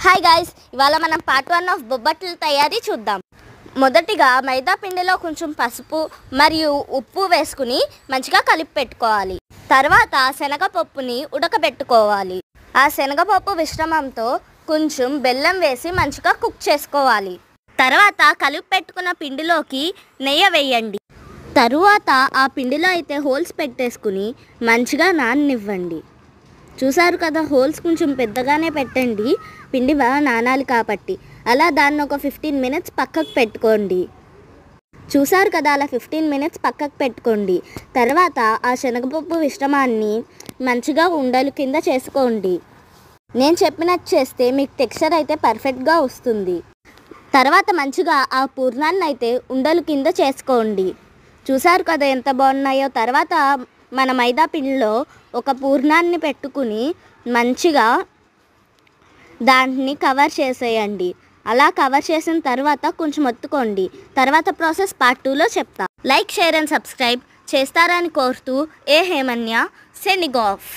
Hi guys, ఇవాళ మనం part 1 of Bobbatla తయారీ చూద్దాం. మొదటిగా మైదా పిండిలో కొంచెం పసుపు మరియు ఉప్పు వేసుకుని మంచిగా కలిపి పెట్టుకోవాలి. తర్వాత శనగపప్పుని ఉడకబెట్టుకోవాలి. ఆ శనగపప్పు మిశ్రమంతో కొంచెం బెల్లం వేసి మంచిగా కుక్ చేసుకోవాలి. తర్వాత కలిపి పెట్టుకున్న పిండిలోకి నెయ్యి వేయండి. తరువాత ఆ పిండిలో అయితే హోల్స్ పెట్టేసుకుని మంచిగా నాననివ్వండి. చూసారు కదా, హోల్స్ కొంచెం పెద్దగానే పెట్టండి, పిండి బాగా నానాలి కాబట్టి. అలా దాన్ని ఒక 15 మినిట్స్ పక్కకు పెట్టుకోండి. చూసారు కదా, అలా 15 మినిట్స్ పక్కకు పెట్టుకోండి. తర్వాత ఆ శనగపప్పు మిశ్రమాన్ని మంచిగా ఉండలు కింద చేసుకోండి. నేను చెప్పినట్టు చేస్తే మీకు టెక్స్చర్ అయితే పర్ఫెక్ట్గా వస్తుంది. తర్వాత మంచిగా ఆ పూర్ణాన్ని అయితే ఉండలు కింద చేసుకోండి. చూసారు కదా ఎంత బాగున్నాయో. తర్వాత మన మైదా పిండిలో ఒక పూర్ణాన్ని పెట్టుకుని మంచిగా దాన్ని కవర్ చేసేయండి. అలా కవర్ చేసిన తర్వాత కొంచెం ఒత్తుకోండి. తర్వాత ప్రాసెస్ పార్ట్ 2లో చెప్తా. లైక్, షేర్ అండ్ సబ్స్క్రైబ్ చేస్తారని కోరుతూ ఏ హేమన్య సెనిగ్ ఆఫ్.